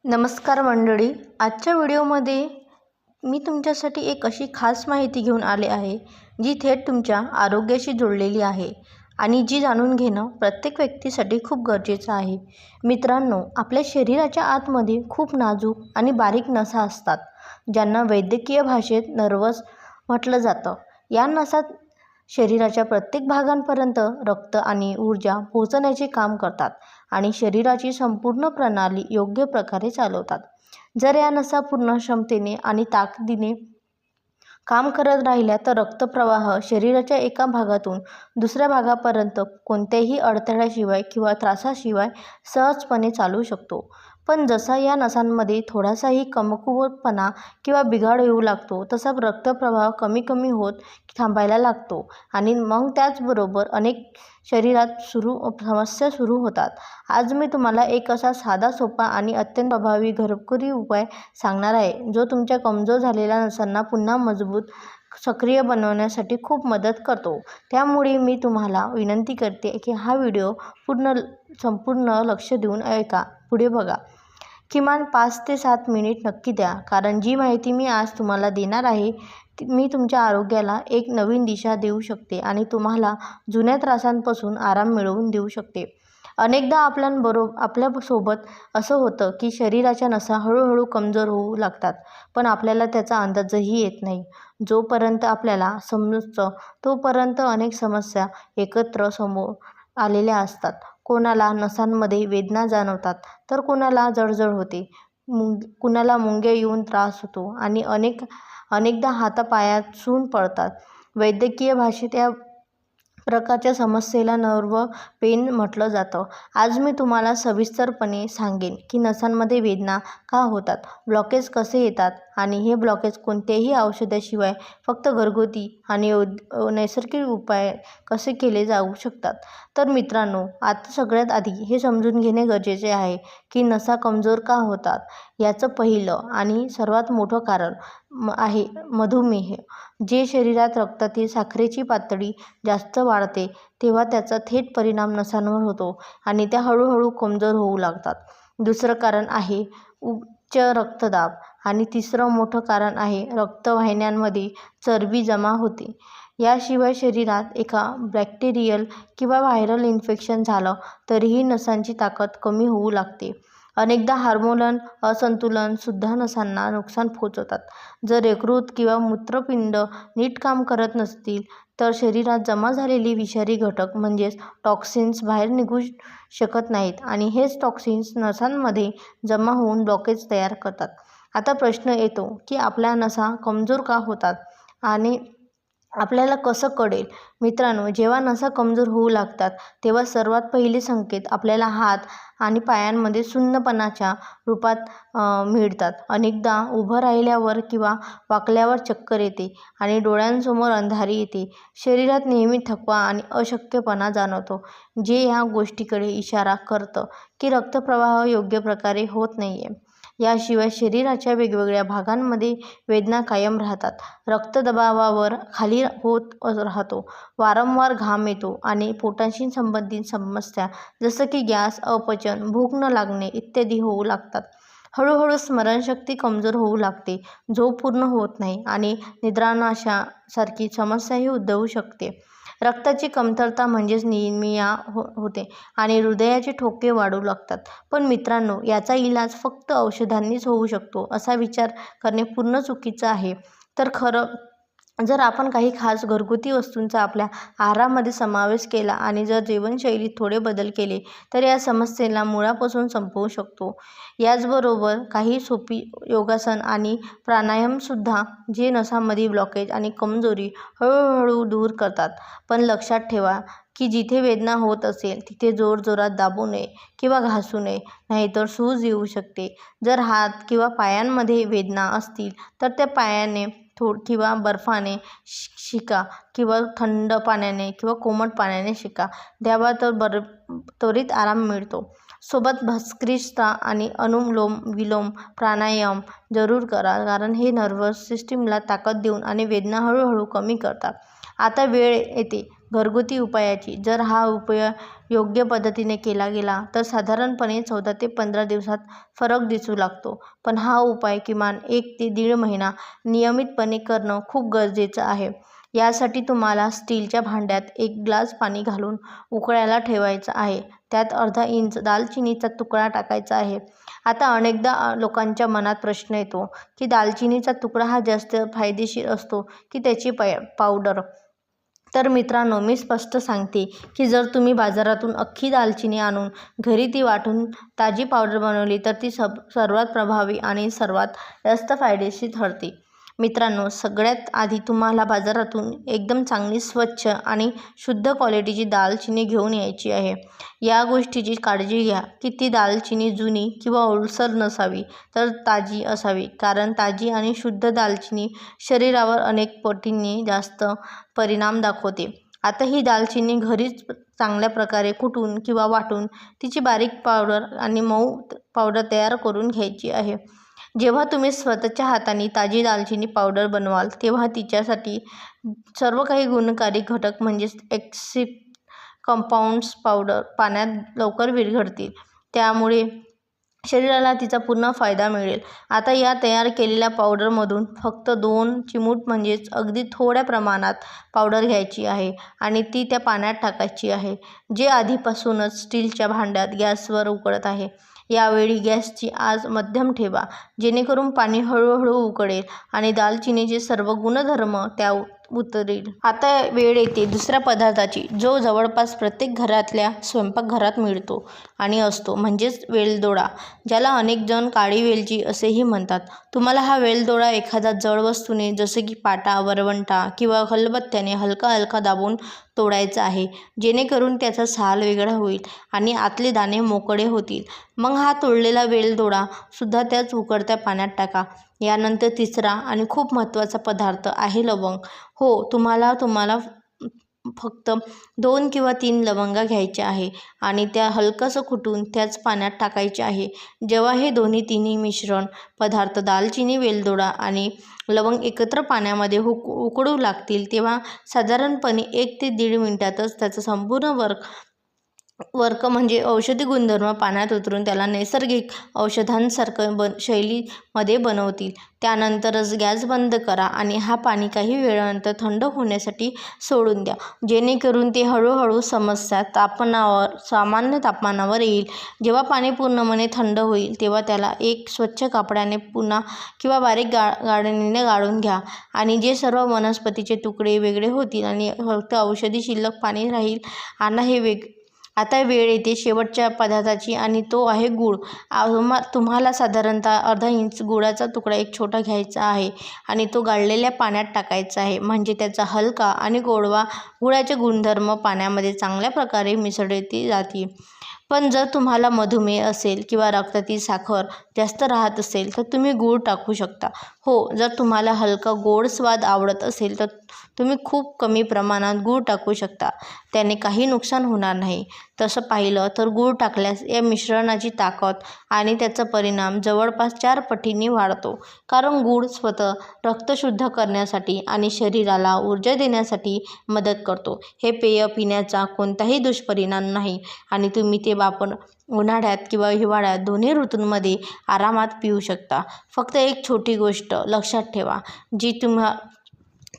नमस्कार मंडळी, आजच्या व्हिडिओमध्ये मी तुमच्यासाठी एक अशी खास माहिती घेऊन आले आहे जी थेट तुमच्या आरोग्याशी जोडलेली आहे आणि जी जाणून घेणं प्रत्येक व्यक्तीसाठी खूप गरजेचं आहे. मित्रांनो, आपल्या शरीराच्या आतमध्ये खूप नाजूक आणि बारीक नसा असतात, ज्यांना वैद्यकीय भाषेत नर्व्हस म्हटलं जातं. या नसा शरीराच्या प्रत्येक भागांपर्यंत रक्त आणि ऊर्जा पोहोचण्याचे काम करतात आणि शरीराची संपूर्ण प्रणाली योग्य प्रकारे चालवतात. जर या नसा पूर्ण क्षमतेने आणि ताकदीने काम करत राहिल्या तर रक्तप्रवाह शरीराच्या एका भागातून दुसऱ्या भागापर्यंत कोणत्याही अडथळ्याशिवाय किंवा त्रासाशिवाय सहजपणे चालू शकतो. पण जसा या नसांमध्ये थोडासाही कमकुवतपणा किंवा बिघाड येऊ लागतो, तसा रक्तप्रवाह कमी कमी होत थांबायला लागतो आणि मग त्याचबरोबर अनेक शरीरात समस्या सुरू होतात. आज मी तुम्हाला एक असा साधा, सोपा आणि अत्यंत प्रभावी घरगुती उपाय सांगणार आहे, जो तुमच्या कमजोर झालेल्या नसांना पुन्हा मजबूत, सक्रिय बनवण्यासाठी खूप मदत करतो. त्यामुळे मी तुम्हाला विनंती करते की हा व्हिडिओ संपूर्ण लक्ष देऊन ऐका, पुढे बघा. किमान 5 ते 7 मिनिट नक्की द्या, कारण जी माहिती मी आज तुम्हाला देणार आहे मी तुमच्या आरोग्याला एक नवीन दिशा देऊ शकते आणि तुम्हाला जुन्या त्रासांपासून आराम मिळवून देऊ शकते. अनेकदा आपल्यासोबत असं होतं की शरीराच्या नसा हळूहळू कमजोर होऊ लागतात, पण आपल्याला त्याचा अंदाजही येत नाही. जोपर्यंत आपल्याला समजतं तोपर्यंत अनेक समस्या एकत्र समोर आलेल्या असतात. कोणाला नसांमध्ये वेदना जाणवतात, तर कोणाला जळजळ होते, कुणाला मुंग्या येऊन त्रास होतो आणि अनेकदा हातापायात सूज पडतात. वैद्यकीय भाषेत या प्रकारच्या समस्येला नर्व्ह पेन म्हटलं जातं. आज मी तुम्हाला सविस्तरपणे सांगेन की नसांमध्ये वेदना का होतात, ब्लॉकेज कसे येतात आणि हे ब्लॉकेज कोणत्याही औषधाशिवाय फक्त घरगुती आणि नैसर्गिक उपाय कसे केले जाऊ शकतात. तर मित्रांनो, आता सगळ्यात आधी हे समजून घेणे गरजेचे आहे की नसा कमजोर का होतात. याचं पहिलं आणि सर्वात मोठं कारण आहे मधुमेह. जे शरीरात रक्तातील साखरेची पातळी जास्त वाढते तेव्हा त्याचा थेट परिणाम नसांवर होतो आणि त्या हळूहळू कमजोर होऊ लागतात. दुसरं कारण आहे उच्च रक्तदाब आणि तिसरं मोठं कारण आहे रक्तवाहिन्यांमध्ये चरबी जमा होते. याशिवाय शरीरात एका बॅक्टेरियल किंवा व्हायरल इन्फेक्शन झालं तरीही नसांची ताकद कमी होऊ लागते. अनेकदा हार्मोनल असंतुलन सुद्धा नसांना नुकसान पोहोचवतात. जर यकृत किंवा मूत्रपिंड नीट काम करत नसतील तर शरीरात जमा झालेले विषारी घटक म्हणजेच टॉक्सिन्स बाहेर निघू शकत नाहीत आणि हेच टॉक्सिन्स नसांमध्ये जमा होऊन ब्लॉकेज तयार करतात. आता प्रश्न येतो की आपल्या नसा कमजोर का होतात आणि आपल्याला कसं कळेल? मित्रांनो, जेव्हा नसा कमजोर होऊ लागतात तेव्हा सर्वात पहिले संकेत आपल्याला हात आणि पायांमध्ये सुन्नपणाच्या रूपात मिळतात. अनेकदा उभं राहिल्यावर किंवा वाकल्यावर चक्कर येते आणि डोळ्यांसमोर अंधारी येते. शरीरात नेहमी थकवा आणि अशक्तपणा जाणवतो, जे ह्या गोष्टीकडे इशारा करतं की रक्तप्रवाह योग्य प्रकारे होत नाहीये. याशिवाय शरीराच्या वेगवेगळ्या भागांमध्ये वेदना कायम राहतात. रक्तदबावावर खाली होत राहतो, वारंवार घाम येतो आणि पोटाशी संबंधित समस्या जसं की गॅस, अपचन, भूक न लागणे इत्यादी होऊ लागतात. हळूहळू स्मरणशक्ती कमजोर होऊ लागते, झोप पूर्ण होत नाही आणि निद्रानाशासारखी समस्याही उद्भवू शकते. रक्ताची कमतरता म्हणजेच ॲनिमिया होते आणि हृदयाचे ठोके वाढू लागतात. पण मित्रांनो, याचा इलाज फक्त औषधांनीच होऊ शकतो असा विचार करणे पूर्ण चुकीचं आहे. तर खरं जर आपण काही खास घरगुती वस्तूंचा आपल्या आहारामध्ये समावेश केला आणि जर जीवनशैलीत थोडे बदल केले तर या समस्येला मुळापासून संपवू शकतो. याचबरोबर काही सोपी योगासन आणि प्राणायामसुद्धा जे नसांमधील ब्लॉकेज आणि कमजोरी हळूहळू दूर करतात. पण लक्षात ठेवा की जिथे वेदना होत असेल तिथे जोरजोरात दाबू नये किंवा घासू नये, नाहीतर सूज येऊ शकते. जर हात किंवा पायांमध्ये वेदना असतील तर त्या पायाने किंवा बर्फाने शिका किंवा थंड पाण्याने किंवा कोमट पाण्याने शिका द्यावा तर त्वरित आराम मिळतो. सोबत भस्त्रिका आणि अनुलोम विलोम प्राणायाम जरूर करा, कारण हे नर्व्हस सिस्टीमला ताकद देऊन आणि वेदना हळूहळू कमी करतात. आता वेळ येते घरगुती उपायाची जर हा उपाय योग्य पद्धतीने केला गेला तर साधारणपणे 14 ते 15 दिवसात फरक दिसू लागतो. पण हा उपाय किमान 1 ते 1.5 महिना नियमितपणे करणं खूप गरजेचं आहे. यासाठी तुम्हाला स्टीलच्या भांड्यात 1 ग्लास पाणी घालून उकळायला ठेवायचं आहे. त्यात अर्धा इंच दालचिनीचा तुकडा टाकायचा आहे. आता अनेकदा लोकांच्या मनात प्रश्न येतो की दालचिनीचा तुकडा हा जास्त फायदेशीर असतो की त्याची पावडर. तर मित्रांनो, मी स्पष्ट सांगते की जर तुम्ही बाजारातून अख्खी दालचिनी आणून घरी ती वाटून ताजी पावडर बनवली तर ती सर्वात प्रभावी आणि सर्वात जास्त फायदेशीर ठरते. मित्रांनो, सगळ्यात आधी तुम्हाला बाजारातून एकदम चांगली स्वच्छ आणि शुद्ध क्वालिटीची दालचिनी घेऊन यायची आहे. या गोष्टीची काळजी घ्या की ती दालचिनी जुनी किंवा ओलसर नसावी तर ताजी असावी, कारण ताजी आणि शुद्ध दालचिनी शरीरावर अनेक पटींनी जास्त परिणाम दाखवते. आता ही दालचिनी घरीच चांगल्या प्रकारे कुटून किंवा वाटून तिची बारीक पावडर आणि मऊ पावडर तयार करून घ्यायची आहे. जेव्हा तुम्ही स्वतःच्या हाताने ताजी दालचिनी पावडर बनवाल तेव्हा तिच्यासाठी सर्व काही गुणकारी घटक म्हणजेच एक्टिव्ह कंपाऊंड्स पावडर पाण्यात लवकर विरघळतील, त्यामुळे शरीराला तिचा पूर्ण फायदा मिळेल. आता या तयार केलेल्या पावडरमधून फक्त 2 चिमूट म्हणजेच अगदी थोड्या प्रमाणात पावडर घ्यायची आहे आणि ती त्या पाण्यात टाकायची आहे, जे आधीपासूनच स्टीलच्या भांड्यात गॅसवर उकळत आहे. यावेळी गॅसची आच मध्यम ठेवा, जेणेकरून पाणी हळूहळू उकळेल आणि दालचिनीचे सर्व गुणधर्म त्यात उतरेल. आता वेळ येते दुसऱ्या पदार्थाची, जो जवळपास प्रत्येक घरातल्या स्वयंपाकघरात मिळतो आणि असतो, म्हणजेच वेलदोडा, ज्याला अनेक जण काळी वेलची असेही म्हणतात. तुम्हाला हा वेलदोडा एखाद्या जड वस्तूने जसे की पाटा, वरवंटा किंवा खलबत्त्याने हलका हलका दाबून तोडायचा आहे, जेणेकरून त्याचा साल वेगळा होईल आणि आतले दाणे मोकळे होतील. मग हा तोडलेला वेलदोडा सुद्धा त्याच उकळत्या पाण्यात टाका. यानंतर तिसरा आणि खूप महत्त्वाचा पदार्थ आहे लवंग. हो, तुम्हाला फक्त 2 किंवा 3 लवंगा घ्यायच्या आहे आणि त्या हलकंसं कुटून त्याच पाण्यात टाकायचे आहे. जेव्हा हे तिन्ही मिश्रण पदार्थ दालचिनी, वेलदोडा आणि लवंग एकत्र पाण्यामध्ये उकळू लागतील तेव्हा साधारणपणे 1 ते 1.5 मिनिटातच त्याचा संपूर्ण वर्क म्हणजे औषधी गुणधर्म पाण्यात उतरून त्याला नैसर्गिक औषधांसारखं शैलीमध्ये बनवतील. त्यानंतरच गॅस बंद करा आणि हा पाणी काही वेळानंतर थंड होण्यासाठी सोडून द्या, जेणेकरून ते हळूहळू सामान्य तापमानावर येईल. जेव्हा पाणी पूर्णपणे थंड होईल तेव्हा त्याला एक स्वच्छ कापडाने पुन्हा किंवा बारीक गाळणीने गाळून घ्या आणि जे सर्व वनस्पतीचे तुकडे वेगळे होतील आणि फक्त औषधी शिल्लक पाणी राहील. आता वेळ येते शेवटच्या पदार्थाची आणि तो आहे गूळ. तुम्हाला साधारणतः अर्धा इंच गुळाचा तुकडा एक छोटा घ्यायचा आहे आणि तो गाळलेल्या पाण्यात टाकायचा आहे, म्हणजे त्याचा हलका आणि गोडवा गुळाचे गुणधर्म पाण्यामध्ये चांगल्या प्रकारे मिसळले जातील. पण जर तुम्हाला मधुमेह असेल किंवा रक्तातील साखर जास्त राहत असेल तर तुम्ही गूळ टाकू शकता. हो, जर तुम्हाला हलका गोड स्वाद आवडत असेल तर तुम्ही खूप कमी प्रमाणात गूळ टाकू शकता, त्याने काही नुकसान होणार नाही. तसं पाहिलं तर गूळ टाकल्यास या मिश्रणाची ताकद आणि त्याचा परिणाम जवळपास 4 पटींनी वाढतो, कारण गूळ स्वतः रक्त शुद्ध करण्यासाठी आणि शरीराला ऊर्जा देण्यासाठी मदत करतो. हे पेय पिण्याचा कोणताही दुष्परिणाम नाही आणि तुम्ही ते उन्हाळ्यात किंवा हिवाळ्यात दोन्ही ऋतूंमध्ये आरामात पिऊ शकता. फक्त एक छोटी गोष्ट लक्षात ठेवा,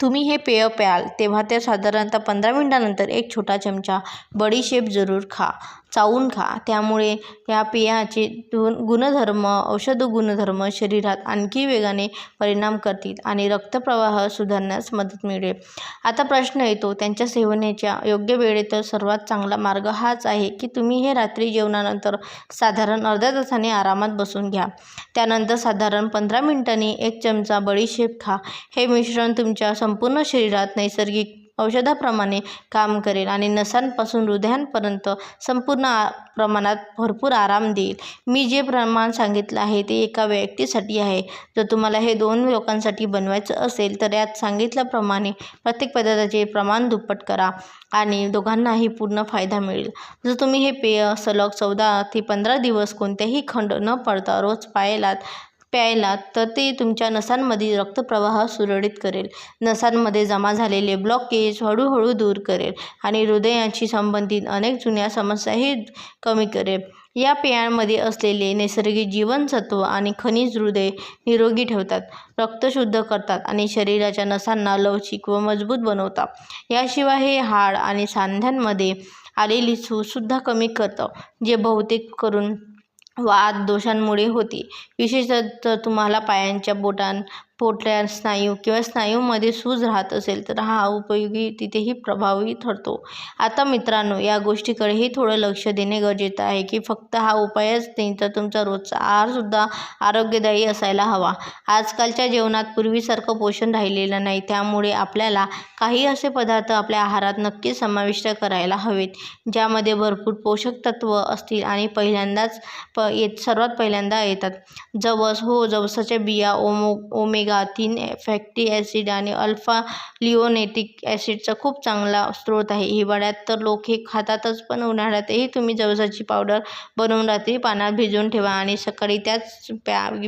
तुम्ही हे पेय प्याल तेव्हा त्या साधारणतः 15 मिनिटांनंतर एक छोटा चमचा बडीशेप जरूर चावून खा. त्यामुळे या पेयाचे औषध गुणधर्म शरीरात आणखी वेगाने परिणाम करतील आणि रक्तप्रवाह सुधारण्यास मदत मिळेल. आता प्रश्न येतो त्यांच्या सेवनाच्या योग्य वेळेत. तर सर्वात चांगला मार्ग हाच आहे की तुम्ही हे रात्री जेवणानंतर साधारण अर्ध्या तासाने आरामात बसून घ्या. त्यानंतर साधारण 15 मिनिटांनी 1 चमचा बडीशेप खा. हे मिश्रण तुमच्या संपूर्ण शरीरात नैसर्गिक औषधाप्रमाणे काम करेल आणि नसांपासून हृदयापर्यंत संपूर्ण प्रमाणात भरपूर आराम देईल. मी जे प्रमाण सांगितलं आहे ते एका व्यक्तीसाठी आहे. जर तुम्हाला हे 2 लोकांसाठी बनवायचं असेल तर यात सांगितल्याप्रमाणे प्रत्येक पदार्थाचे प्रमाण दुप्पट करा आणि दोघांनाही पूर्ण फायदा मिळेल. जर तुम्ही हे पेय सलग 14 ते 15 दिवस कोणत्याही खंड न पडता रोज प्यायलात प्यायला तर ते तुमच्या नसांमधील रक्तप्रवाह सुरळीत करेल, नसांमध्ये जमा झालेले ब्लॉकेज हळूहळू दूर करेल आणि हृदयाशी संबंधित अनेक जुन्या समस्याही कमी करेल. या पेयांमध्ये असलेले नैसर्गिक जीवनसत्व आणि खनिज हृदय निरोगी ठेवतात, रक्त शुद्ध करतात आणि शरीराच्या नसांना लवचिक व मजबूत बनवतात. याशिवाय हे हाड आणि सांध्यांमध्ये आलेली सूजसुद्धा कमी करतं, जे बहुतेक करून वात दोषांमुळे होते. विशेषतः तुम्हाला पायांच्या पोटऱ्या स्नायू किंवा स्नायूमध्ये सूज राहत असेल तर हा उपयोगी तिथेही प्रभावी ठरतो. आता मित्रांनो, या गोष्टीकडेही थोडं लक्ष देणे गरजेचं आहे की फक्त हा उपायच नाही तर तुमचा रोजचा आहारसुद्धा आरोग्यदायी असायला हवा. आजकालच्या जेवणात पूर्वीसारखं पोषण राहिलेलं नाही, त्यामुळे आपल्याला काही असे पदार्थ आपल्या आहारात नक्कीच समाविष्ट करायला हवेत ज्यामध्ये भरपूर पोषक तत्व असतील. आणि सर्वात पहिल्यांदा येतात जवस. जवसाच्या बिया ओमेगा-3 फॅटी ॲसिड आणि अल्फा लिओनेटिक ॲसिडचा खूप चांगला स्रोत आहे. हिवाळ्यात तर लोक हे खातातच, पण उन्हाळ्यातही तुम्ही जवसाची पावडर बनवून रात्री पाण्यात भिजवून ठेवा आणि सकाळी त्याच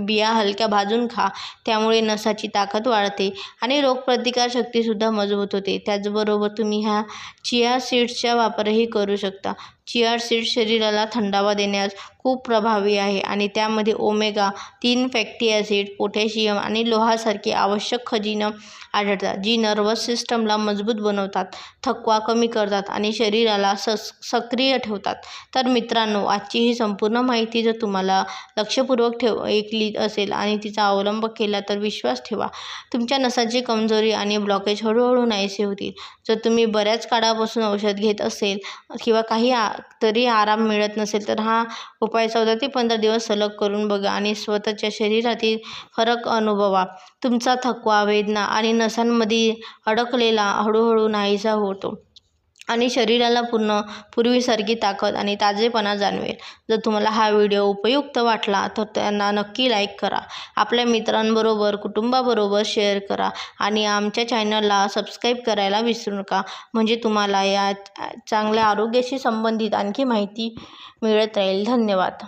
बिया हलक्या भाजून खा. त्यामुळे नसाची ताकद वाढते आणि रोगप्रतिकारशक्तीसुद्धा मजबूत होते. त्याचबरोबर तुम्ही ह्या चिया सीड्सचा वापरही करू शकता. चिया सीड्स शरीराला थंडावा देण्यास खूप प्रभावी आहे आणि त्यामध्ये ओमेगा-3 फॅटी ॲसिड, पोटॅशियम आणि लोहासारखी आवश्यक खनिजं आढळतात, जी नर्व्हस सिस्टमला मजबूत बनवतात, थकवा कमी करतात आणि शरीराला सक्रिय ठेवतात. तर मित्रांनो, आजची ही संपूर्ण माहिती जर तुम्हाला लक्षपूर्वक ऐकली असेल आणि तिचा अवलंब केला तर विश्वास ठेवा, तुमच्या नसाची कमजोरी आणि ब्लॉकेज हळूहळू नाहीसे होतील. जर तुम्ही बऱ्याच काळापासून औषध घेत असेल किंवा काही तरी आराम मिळत नसेल तर हा उपाय 14 ते 15 दिवस सलग करून बघा आणि स्वतःच्या शरीरातील फरक अनुभवा. तुमचा थकवा, वेदना आणि नसांमध्ये अडकलेला हळूहळू नाहीसा होतो आणि शरीराला पूर्वीसारखी ताकद आणि ताजेपणा जाणवेल. जर तुम्हाला हा व्हिडिओ उपयुक्त वाटला तर त्यांना नक्की लाईक करा, आपल्या मित्रांबरोबर, कुटुंबाबरोबर शेअर करा आणि आमच्या चॅनलला सबस्क्राईब करायला विसरू नका, म्हणजे तुम्हाला या चांगल्या आरोग्याशी संबंधित आणखी माहिती मिळत राहील. धन्यवाद.